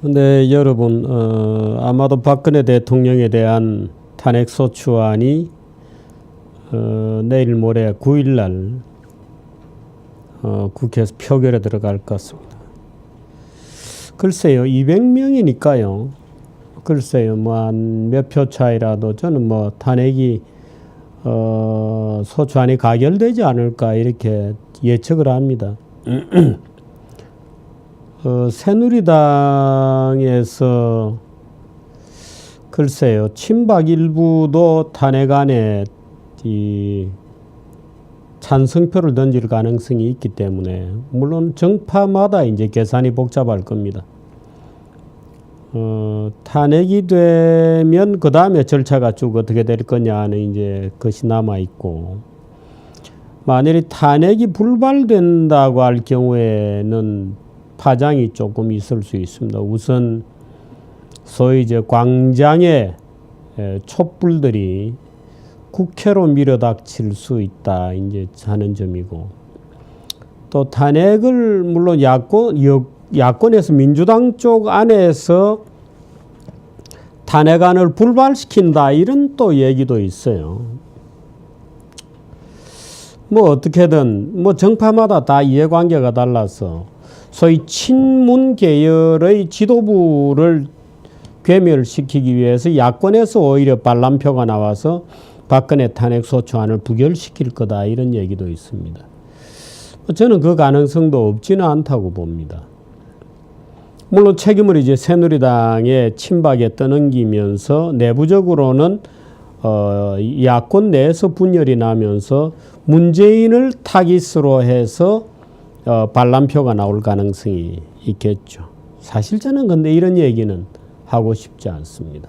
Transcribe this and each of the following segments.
근데 여러분, 아마도 박근혜 대통령에 대한 탄핵소추안이 내일 모레 9일날 국회에서 표결에 들어갈 것 같습니다. 글쎄요, 200명이니까요. 글쎄요, 뭐 한 몇 표 차이라도 저는 뭐 탄핵이 소추안이 가결되지 않을까 이렇게 예측을 합니다. 새누리당에서 글쎄요, 친박 일부도 탄핵안에 이 찬성표를 던질 가능성이 있기 때문에 물론 정파마다 이제 계산이 복잡할 겁니다. 탄핵이 되면 그 다음에 절차가 쭉 어떻게 될 거냐는 이제 것이 남아 있고, 만약에 탄핵이 불발된다고 할 경우에는 파장이 조금 있을 수 있습니다. 우선 소위 이제 광장의 촛불들이 국회로 밀어닥칠 수 있다 이제 하는 점이고, 또 탄핵을 물론 야권에서 민주당 쪽 안에서 탄핵안을 불발시킨다 이런 또 얘기도 있어요. 뭐 어떻게든 뭐 정파마다 다 이해관계가 달라서 소위 친문 계열의 지도부를 괴멸시키기 위해서 야권에서 오히려 반란표가 나와서 박근혜 탄핵소추안을 부결시킬 거다 이런 얘기도 있습니다. 저는 그 가능성도 없지는 않다고 봅니다. 물론 책임을 이제 새누리당의 친박에 떠넘기면서 내부적으로는 야권 내에서 분열이 나면서 문재인을 타깃으로 해서 반란표가 나올 가능성이 있겠죠. 사실 저는 근데 이런 얘기는 하고 싶지 않습니다.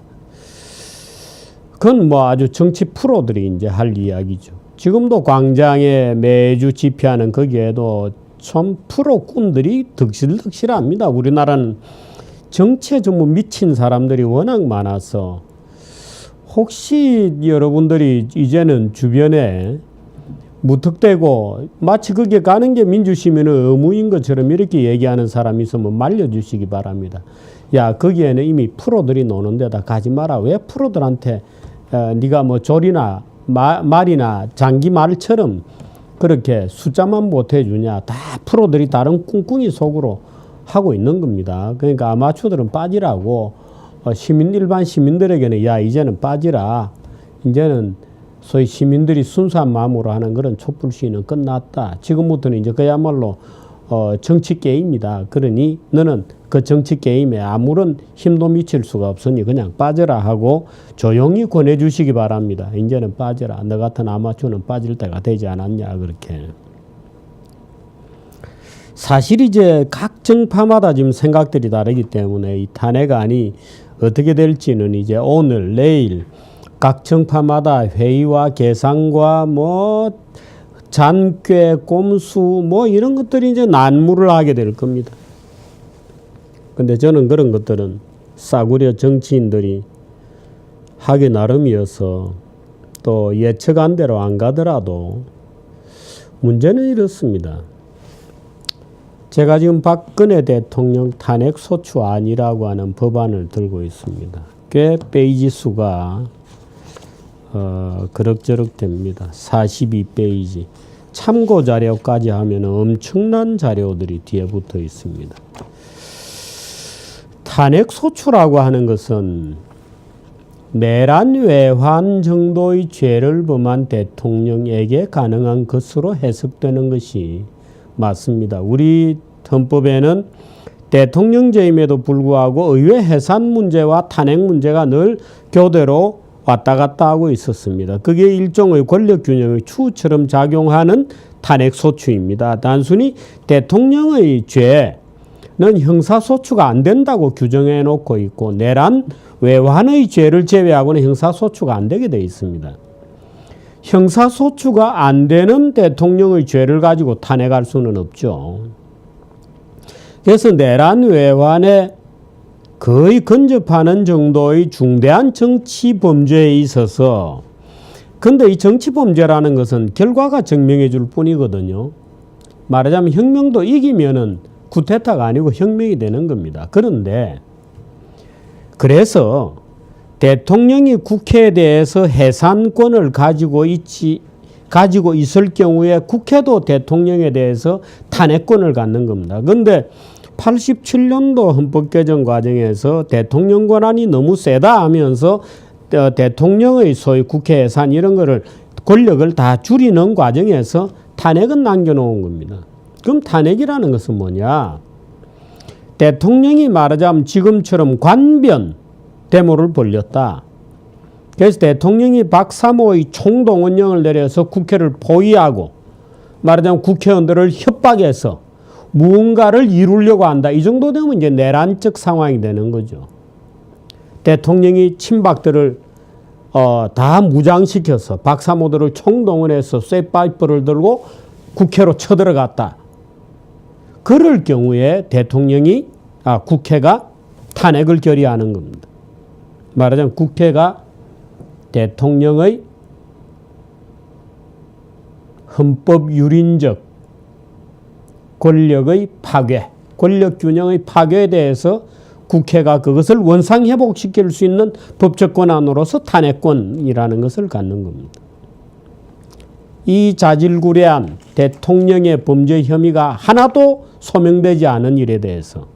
그건 뭐 아주 정치 프로들이 이제 할 이야기죠. 지금도 광장에 매주 집회하는 거기에도 참 프로꾼들이 득실득실합니다. 우리나라는 정치에 전부 미친 사람들이 워낙 많아서 혹시 여러분들이 이제는 주변에 무턱대고 마치 거기에 가는 게 민주시민의 의무인 것처럼 이렇게 얘기하는 사람이 있으면 말려주시기 바랍니다. 야, 거기에는 이미 프로들이 노는 데다 가지 마라. 왜 프로들한테 네가 뭐 조리나 말이나 장기 말처럼 그렇게 숫자만 보태주냐. 다 프로들이 다른 꿍꿍이 속으로 하고 있는 겁니다. 그러니까 아마추어들은 빠지라고, 일반 시민들에게는 야, 이제는 빠지라. 이제는 소위 시민들이 순수한 마음으로 하는 그런 촛불 시위는 끝났다. 지금부터는 이제 그야말로 정치 게임이다. 그러니 너는 그 정치 게임에 아무런 힘도 미칠 수가 없으니 그냥 빠져라 하고 조용히 권해주시기 바랍니다. 이제는 빠져라. 너 같은 아마추어는 빠질 때가 되지 않았냐 그렇게. 사실 이제 각 정파마다 지금 생각들이 다르기 때문에 이 탄핵안이 어떻게 될지는 이제 오늘 내일 각 정파마다 회의와 계산과 뭐 잔꾀, 꼼수 뭐 이런 것들이 이제 난무를 하게 될 겁니다. 근데 저는 그런 것들은 싸구려 정치인들이 하기 나름이어서 또 예측한 대로 안 가더라도 문제는 이렇습니다. 제가 지금 박근혜 대통령 탄핵소추안이라고 하는 법안을 들고 있습니다. 꽤 페이지 수가 그럭저럭 됩니다. 42페이지. 참고 자료까지 하면 엄청난 자료들이 뒤에 붙어 있습니다. 탄핵소추라고 하는 것은 내란 외환 정도의 죄를 범한 대통령에게 가능한 것으로 해석되는 것이 맞습니다. 우리 헌법에는 대통령제임에도 불구하고 의회 해산 문제와 탄핵 문제가 늘 교대로 왔다 갔다 하고 있었습니다. 그게 일종의 권력균형의 추처럼 작용하는 탄핵소추입니다. 단순히 대통령의 죄는 형사소추가 안 된다고 규정해 놓고 있고 내란 외환의 죄를 제외하고는 형사소추가 안 되게 되어 있습니다. 형사소추가 안 되는 대통령의 죄를 가지고 탄핵할 수는 없죠. 그래서 내란 외환에 거의 근접하는 정도의 중대한 정치 범죄에 있어서, 근데 이 정치 범죄라는 것은 결과가 증명해 줄 뿐이거든요. 말하자면 혁명도 이기면은 쿠데타가 아니고 혁명이 되는 겁니다. 그런데 그래서 대통령이 국회에 대해서 해산권을 가지고 있을 경우에 국회도 대통령에 대해서 탄핵권을 갖는 겁니다. 그런데 87년도 헌법 개정 과정에서 대통령 권한이 너무 세다 하면서 대통령의 소위 국회 해산 이런 거를 권력을 다 줄이는 과정에서 탄핵은 남겨놓은 겁니다. 그럼 탄핵이라는 것은 뭐냐? 대통령이 말하자면 지금처럼 관변 데모를 벌였다. 그래서 대통령이 박사모의 총동원령을 내려서 국회를 포위하고 말하자면 국회의원들을 협박해서 무언가를 이루려고 한다. 이 정도 되면 이제 내란적 상황이 되는 거죠. 대통령이 친박들을 다 무장시켜서 박사모들을 총동원해서 쇠파이프를 들고 국회로 쳐들어갔다. 그럴 경우에 국회가 탄핵을 결의하는 겁니다. 말하자면 국회가 대통령의 헌법유린적 권력의 파괴, 권력균형의 파괴에 대해서 국회가 그것을 원상회복시킬 수 있는 법적 권한으로서 탄핵권이라는 것을 갖는 겁니다. 이 자질구레한 대통령의 범죄 혐의가 하나도 소명되지 않은 일에 대해서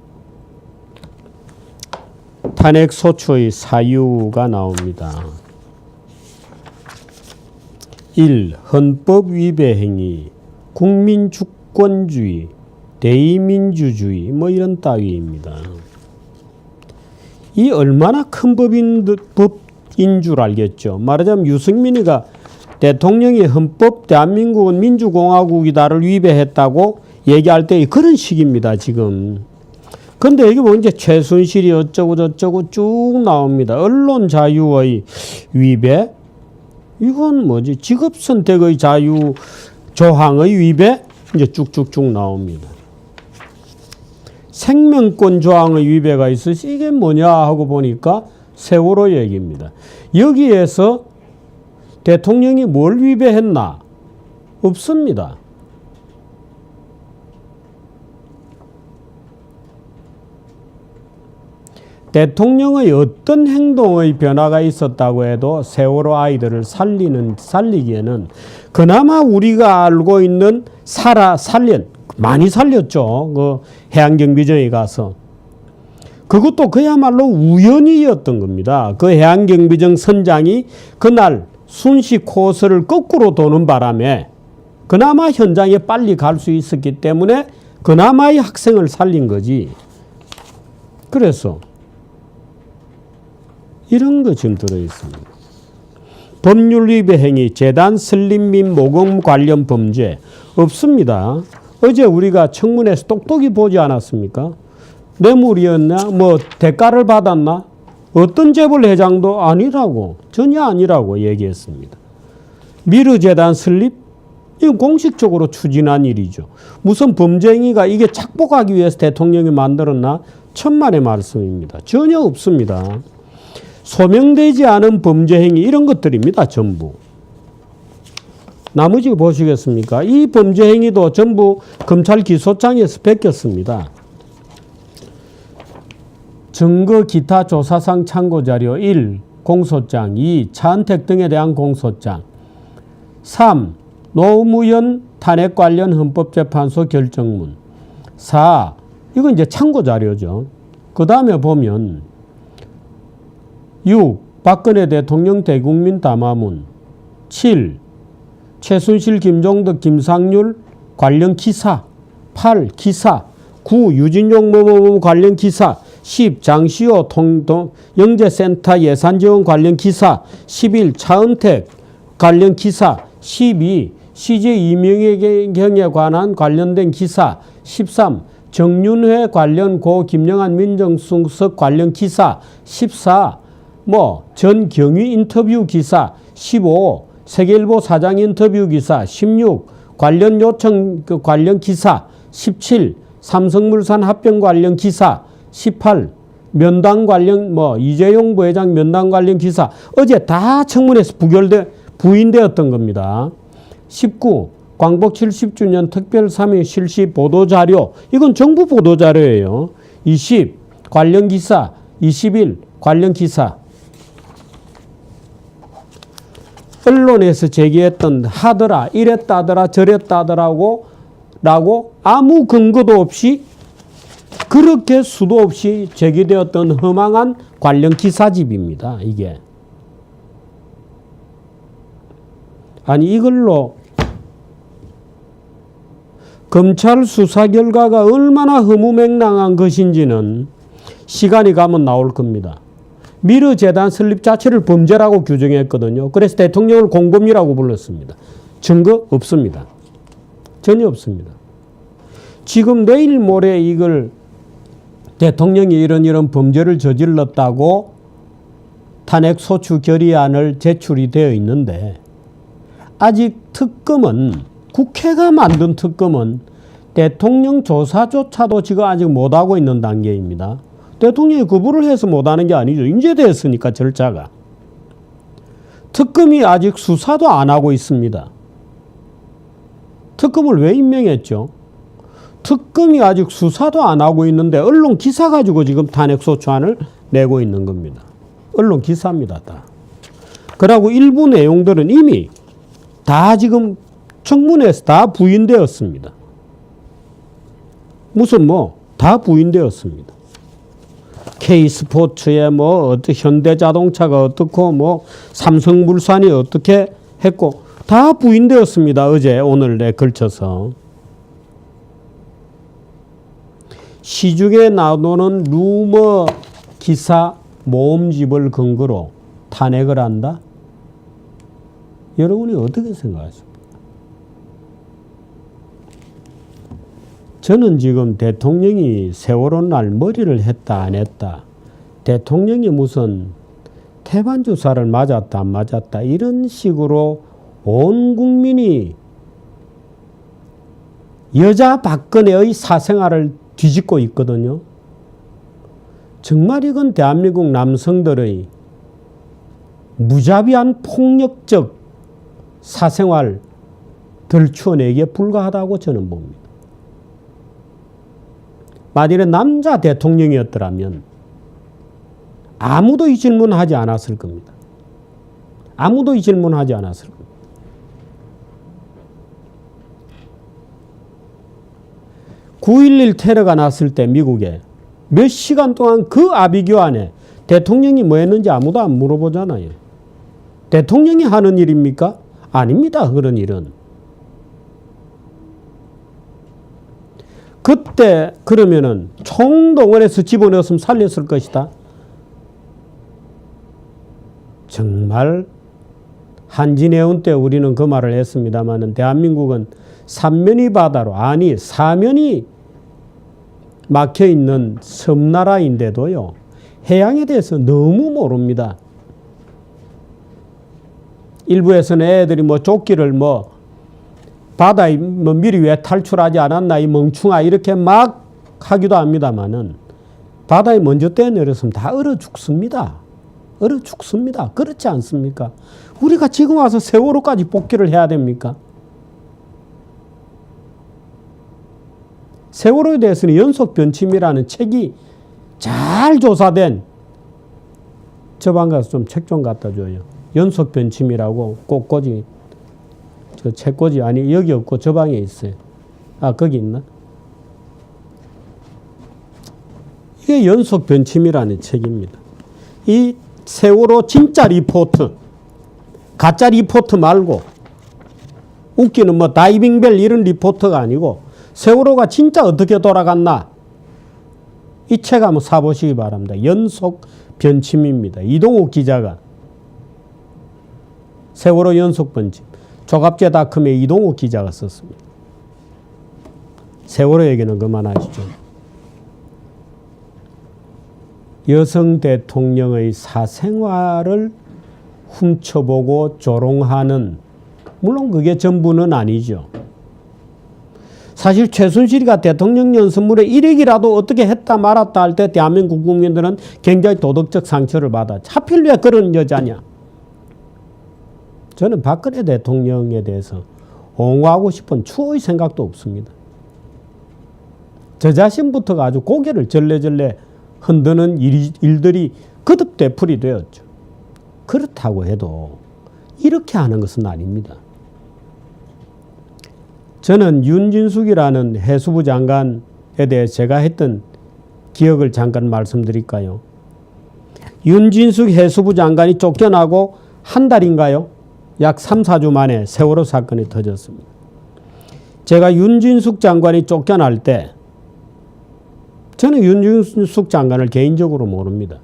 탄핵 소추의 사유가 나옵니다. 1. 헌법 위배 행위, 국민주권주의, 대의민주주의 이런 따위입니다. 이 얼마나 큰 법인 줄 알겠죠. 말하자면 유승민이가 대통령이 헌법 대한민국은 민주공화국이다를 위배했다고 얘기할 때 그런 식입니다. 지금. 근데 여기 보면 이제 최순실이 어쩌고 저쩌고 쭉 나옵니다. 언론 자유의 위배? 이건 뭐지? 직업 선택의 자유 조항의 위배? 이제 쭉쭉쭉 나옵니다. 생명권 조항의 위배가 있어서 이게 뭐냐 하고 보니까 세월호 얘기입니다. 여기에서 대통령이 뭘 위배했나? 없습니다. 대통령의 어떤 행동의 변화가 있었다고 해도 세월호 아이들을 살리기에는 그나마 우리가 알고 있는 많이 살렸죠. 그 해양경비정에 가서. 그것도 그야말로 우연이었던 겁니다. 그 해양경비정 선장이 그날 순시 코스를 거꾸로 도는 바람에 그나마 현장에 빨리 갈 수 있었기 때문에 그나마의 학생을 살린 거지. 그래서 이런 거 지금 들어있습니다. 법률 위배 행위, 재단 설립 및 모금 관련 범죄 없습니다. 어제 우리가 청문회에서 똑똑히 보지 않았습니까? 뇌물이었나? 대가를 받았나? 어떤 재벌 회장도 아니라고, 전혀 아니라고 얘기했습니다. 미르재단 설립? 이건 공식적으로 추진한 일이죠. 무슨 범죄 행위가 이게 착복하기 위해서 대통령이 만들었나? 천만의 말씀입니다. 전혀 없습니다. 소명되지 않은 범죄 행위 이런 것들입니다. 전부. 나머지 보시겠습니까? 이 범죄 행위도 전부 검찰 기소장에서 베꼈습니다. 증거 기타 조사상 참고자료 1. 공소장 2. 차은택 등에 대한 공소장 3. 노무현 탄핵 관련 헌법재판소 결정문 4. 이건 이제 참고자료죠. 그 다음에 보면 6. 박근혜 대통령 대국민 담화문 7. 최순실, 김종덕, 김상률 관련 기사 8. 기사 9. 유진용 관련 기사 10. 장시호 영재센터 예산지원 관련 기사 11. 차은택 관련 기사 12. CJ 이명경에 관한 관련된 기사 13. 정윤회 관련 고 김영한 민정수석 관련 기사 14. 전경위 인터뷰 기사 15. 세계일보 사장 인터뷰 기사 16. 관련 요청 관련 기사 17. 삼성물산 합병 관련 기사 18. 면담 관련 이재용 부회장 면담 관련 기사 어제 다 청문회에서 부인되었던 겁니다. 19. 광복 70주년 특별 3회 실시 보도자료 이건 정부 보도자료예요. 20. 관련 기사 21. 관련 기사. 언론에서 제기했던 하더라, 이랬다더라, 저랬다더라고 라고 아무 근거도 없이 그렇게 수도 없이 제기되었던 허망한 관련 기사집입니다. 이게. 아니 이걸로 검찰 수사 결과가 얼마나 허무맹랑한 것인지는 시간이 가면 나올 겁니다. 미르 재단 설립 자체를 범죄라고 규정했거든요. 그래서 대통령을 공범이라고 불렀습니다. 증거 없습니다. 전혀 없습니다. 지금 내일 모레 이걸 대통령이 이런 범죄를 저질렀다고 탄핵 소추 결의안을 제출이 되어 있는데 아직 특검은 국회가 만든 특검은 대통령 조사조차도 지금 아직 못하고 있는 단계입니다. 대통령이 거부를 해서 못하는 게 아니죠. 이제 됐으니까 절차가. 특검이 아직 수사도 안 하고 있습니다. 특검을 왜 임명했죠? 특검이 아직 수사도 안 하고 있는데 언론 기사 가지고 지금 탄핵소추안을 내고 있는 겁니다. 언론 기사입니다. 다. 그러고 일부 내용들은 이미 다 지금 청문회에서 다 부인되었습니다. 무슨 다 부인되었습니다. K스포츠에 현대자동차가 어떻고 삼성물산이 어떻게 했고 다 부인되었습니다. 어제 오늘에 걸쳐서. 시중에 나오는 루머 기사 모음집을 근거로 탄핵을 한다? 여러분이 어떻게 생각하십니까? 저는 지금 대통령이 세월호 날 머리를 했다 안 했다, 대통령이 무슨 태반 주사를 맞았다 안 맞았다 이런 식으로 온 국민이 여자 박근혜의 사생활을 뒤집고 있거든요. 정말 이건 대한민국 남성들의 무자비한 폭력적 사생활 들추어내기에 불과하다고 저는 봅니다. 만일에 남자 대통령이었더라면 아무도 이 질문하지 않았을 겁니다. 아무도 이 질문하지 않았을 겁니다. (9.11) 테러가 났을 때 미국에 몇 시간 동안 그 아비규 안에 대통령이 뭐 했는지 아무도 안 물어보잖아요. 대통령이 하는 일입니까? 아닙니다. 그런 일은. 그때 그러면은 총동원해서 집어넣었으면 살렸을 것이다. 정말 한진해운 때 우리는 그 말을 했습니다마는 대한민국은 삼면이 바다로, 아니 사면이 막혀있는 섬나라인데도요, 해양에 대해서 너무 모릅니다. 일부에서는 애들이 조끼를 바다에 미리 왜 탈출하지 않았나 이 멍충아 이렇게 막 하기도 합니다마는 바다에 먼저 떼내렸으면 다 얼어 죽습니다. 얼어 죽습니다. 그렇지 않습니까? 우리가 지금 와서 세월호까지 복귀를 해야 됩니까? 세월호에 대해서는 연속 변침이라는 책이 잘 조사된, 저방 가서 좀 책 좀 갖다 줘요. 연속 변침이라고 꽃꽂이, 저 책꽂이, 아니 여기 없고 저 방에 있어요. 아 거기 있나? 이게 연속 변침이라는 책입니다. 이 세월호 진짜 리포트, 가짜 리포트 말고 웃기는 다이빙벨 이런 리포트가 아니고 세월호가 진짜 어떻게 돌아갔나, 이 책 한번 사보시기 바랍니다. 연속 변침입니다. 이동욱 기자가 세월호 연속 변침, 조갑제닷컴의 이동욱 기자가 썼습니다. 세월호 얘기는 그만하시죠. 여성 대통령의 사생활을 훔쳐보고 조롱하는, 물론 그게 전부는 아니죠. 사실 최순실이가 대통령 선물에 1억이라도 어떻게 했다 말았다 할 때 대한민국 국민들은 굉장히 도덕적 상처를 받아. 하필 왜 그런 여자냐. 저는 박근혜 대통령에 대해서 옹호하고 싶은 추호의 생각도 없습니다. 저 자신부터가 아주 고개를 절레절레 흔드는 일들이 거듭 되풀이 되었죠. 그렇다고 해도 이렇게 하는 것은 아닙니다. 저는 윤진숙이라는 해수부 장관에 대해 제가 했던 기억을 잠깐 말씀드릴까요? 윤진숙 해수부 장관이 쫓겨나고 한 달인가요? 약 3, 4주 만에 세월호 사건이 터졌습니다. 제가 윤진숙 장관이 쫓겨날 때 저는 윤진숙 장관을 개인적으로 모릅니다.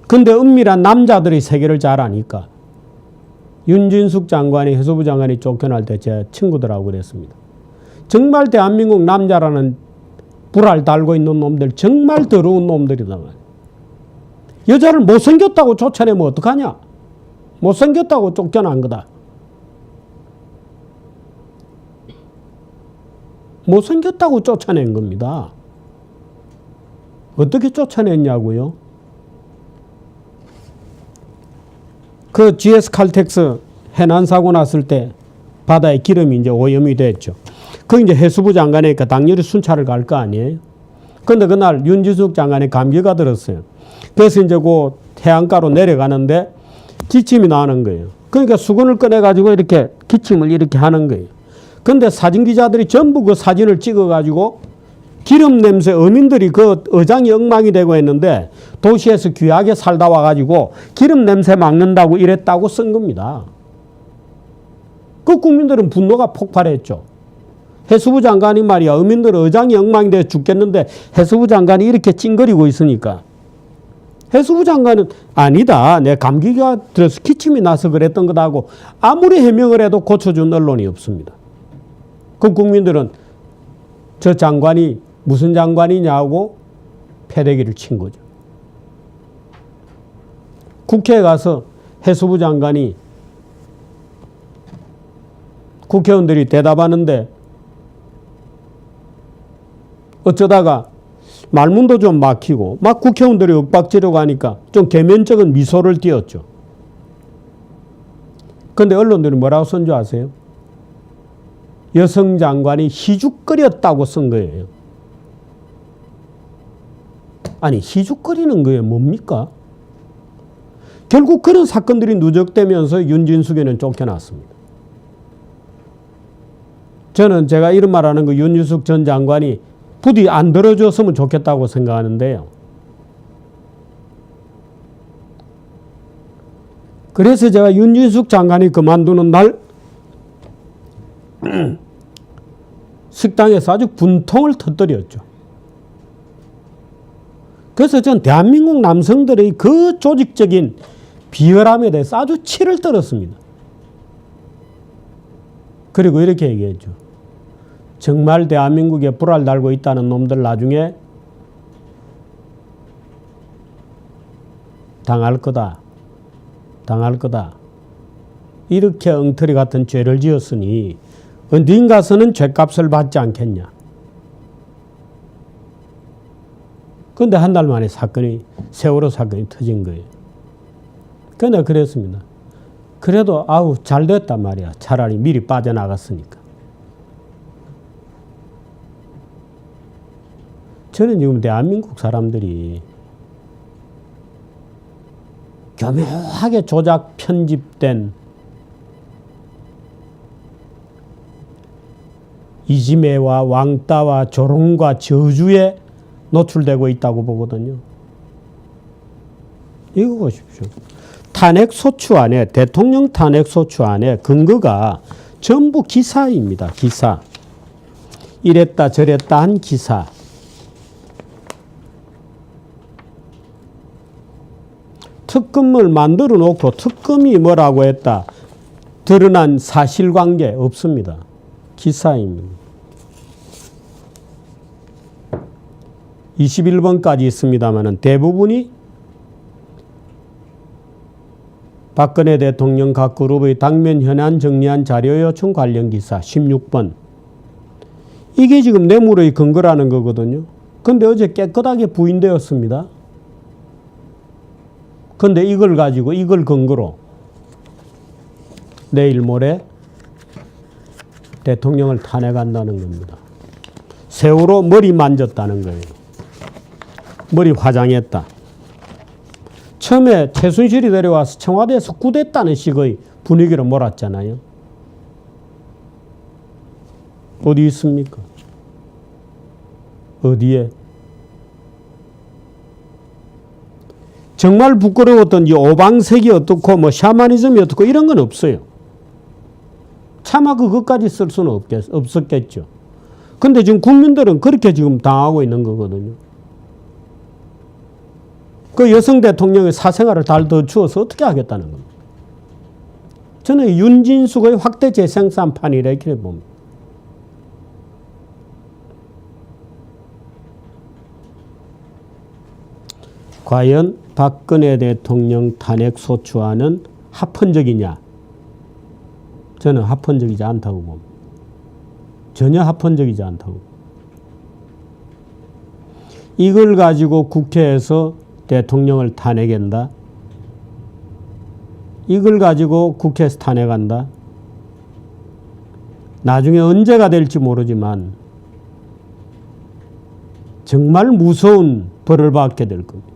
근데 은밀한 남자들이 세계를 잘 아니까 윤진숙 장관이 해수부 장관이 쫓겨날 때 제 친구들하고 그랬습니다. 정말 대한민국 남자라는 불알 달고 있는 놈들 정말 더러운 놈들이다. 여자를 못생겼다고 쫓아내면 어떡하냐? 못생겼다고 쫓겨난 거다. 못생겼다고 쫓아낸 겁니다. 어떻게 쫓아냈냐고요? 그 GS 칼텍스 해난 사고 났을 때 바다에 기름이 이제 오염이 됐죠. 그 이제 해수부 장관이니까 당연히 순찰을 갈 거 아니에요. 근데 그날 윤진숙 장관이 감기가 들었어요. 그래서 이제 그 해안가로 내려가는데 기침이 나는 거예요. 그러니까 수건을 꺼내가지고 이렇게 기침을 이렇게 하는 거예요. 근데 사진 기자들이 전부 그 사진을 찍어가지고 기름 냄새, 어민들이 그 어장이 엉망이 되고 했는데 도시에서 귀하게 살다 와가지고 기름 냄새 막는다고 이랬다고 쓴 겁니다. 그 국민들은 분노가 폭발했죠. 해수부 장관이 말이야, 어민들 어장이 엉망이 돼 죽겠는데 해수부 장관이 이렇게 찡거리고 있으니까. 해수부 장관은 아니다, 내 감기가 들어서 기침이 나서 그랬던 거다고 아무리 해명을 해도 고쳐준 언론이 없습니다. 그 국민들은 저 장관이 무슨 장관이냐고 패대기를 친 거죠. 국회에 가서 해수부 장관이 국회의원들이 대답하는데 어쩌다가 말문도 좀 막히고 막 국회의원들이 윽박지르고 하니까 좀 개면적인 미소를 띄었죠. 그런데 언론들이 뭐라고 쓴 줄 아세요? 여성 장관이 희죽거렸다고 쓴 거예요. 아니, 희죽거리는 거에 뭡니까? 결국 그런 사건들이 누적되면서 윤진숙이는 쫓겨났습니다. 저는 제가 이런 말하는 거 윤진숙 전 장관이 부디 안 들어줬으면 좋겠다고 생각하는데요. 그래서 제가 윤진숙 장관이 그만두는 날 식당에서 아주 분통을 터뜨렸죠. 그래서 전 대한민국 남성들의 그 조직적인 비열함에 대해서 아주 치를 떨었습니다. 그리고 이렇게 얘기했죠. 정말 대한민국에 불알 달고 있다는 놈들 나중에 당할 거다. 당할 거다. 이렇게 엉터리 같은 죄를 지었으니 어딘가서는 죄값을 받지 않겠냐. 그런데 한 달 만에 세월호 사건이 터진 거예요. 그런데 그랬습니다. 그래도 아우 잘 됐단 말이야. 차라리 미리 빠져나갔으니까. 저는 지금 대한민국 사람들이 교묘하게 조작 편집된 이지매와 왕따와 조롱과 저주에 노출되고 있다고 보거든요. 이거 보십시오. 탄핵소추안에, 대통령 탄핵소추안에 근거가 전부 기사입니다. 기사. 이랬다 저랬다 한 기사. 특검을 만들어 놓고 특검이 뭐라고 했다. 드러난 사실관계 없습니다. 기사입니다. 21번까지 있습니다만 대부분이 박근혜 대통령 각 그룹의 당면 현안 정리한 자료 요청 관련 기사 16번. 이게 지금 뇌물의 근거라는 거거든요. 그런데 어제 깨끗하게 부인되었습니다. 그런데 이걸 가지고 이걸 근거로 내일 모레 대통령을 탄핵한다는 겁니다. 세월호 머리 만졌다는 거예요. 머리 화장했다. 처음에 최순실이 내려와서 청와대에서 꾸댔다는 식의 분위기로 몰았잖아요. 어디 있습니까? 어디에? 정말 부끄러웠던 이 오방색이 어떻고 뭐 샤머니즘이 어떻고 이런 건 없어요. 차마 그것까지 쓸 수는 없었겠죠. 근데 지금 국민들은 그렇게 지금 당하고 있는 거거든요. 그 여성 대통령의 사생활을 더 주어서 어떻게 하겠다는 겁니다. 저는 윤진숙의 확대 재생산판이라 이렇게 봅니다. 과연 박근혜 대통령 탄핵 소추안은 합헌적이냐? 저는 합헌적이지 않다고 봅니다. 전혀 합헌적이지 않다고. 이걸 가지고 국회에서 대통령을 탄핵한다? 이걸 가지고 국회에서 탄핵한다? 나중에 언제가 될지 모르지만 정말 무서운 벌을 받게 될 겁니다.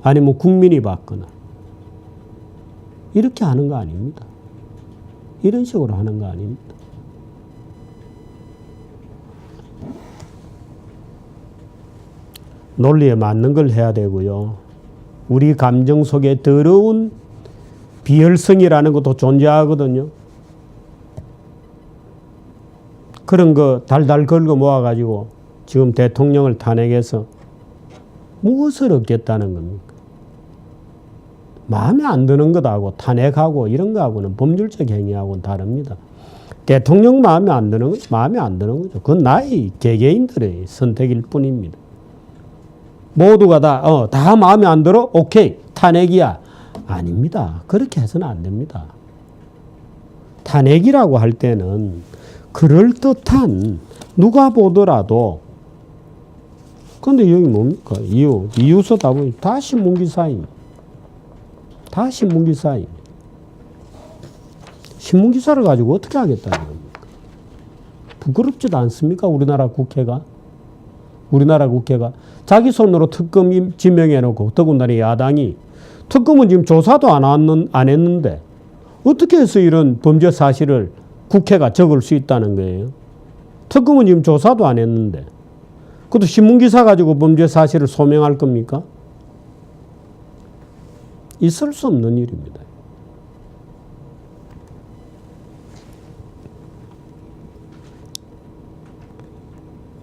아니면 국민이 받거나 이렇게 하는 거 아닙니다. 이런 식으로 하는 거 아닙니다. 논리에 맞는 걸 해야 되고요. 우리 감정 속에 더러운 비열성이라는 것도 존재하거든요. 그런 거 달달 긁어 모아가지고 지금 대통령을 탄핵해서 무엇을 얻겠다는 겁니까? 마음에 안 드는 것하고 탄핵하고 이런 거하고는 법률적 행위하고는 다릅니다. 대통령 마음에 안 드는 거죠. 그건 나의 개개인들의 선택일 뿐입니다. 모두가 다 마음에 안 들어? 오케이, 탄핵이야. 아닙니다. 그렇게 해서는 안 됩니다. 탄핵이라고 할 때는 그럴듯한 누가 보더라도 근데 여기 뭡니까? 이유서 다 보니 다 신문기사입니다. 다 신문기사입니다. 신문기사를 가지고 어떻게 하겠다는 겁니까? 부끄럽지도 않습니까? 우리나라 국회가 자기 손으로 특검 지명해놓고 더군다나 야당이 특검은 지금 조사도 안 했는데 어떻게 해서 이런 범죄 사실을 국회가 적을 수 있다는 거예요? 특검은 지금 조사도 안 했는데 그것도 신문기사 가지고 범죄 사실을 소명할 겁니까? 있을 수 없는 일입니다.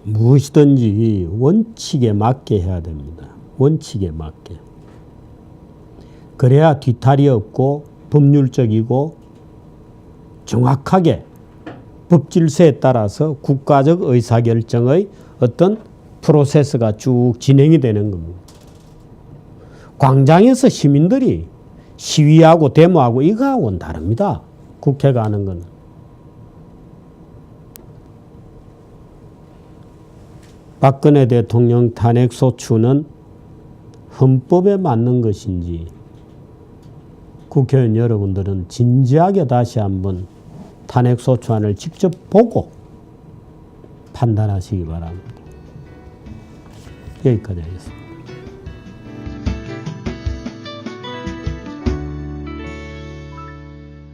무엇이든지 원칙에 맞게 해야 됩니다. 원칙에 맞게. 그래야 뒤탈이 없고 법률적이고 정확하게 법질서에 따라서 국가적 의사결정의 어떤 프로세스가 쭉 진행이 되는 겁니다. 광장에서 시민들이 시위하고 데모하고 이거하고는 다릅니다. 국회가 하는 거는. 박근혜 대통령 탄핵 소추는 헌법에 맞는 것인지 국회의원 여러분들은 진지하게 다시 한번 탄핵 소추안을 직접 보고 판단하시기 바랍니다. 여기까지 하겠습니다.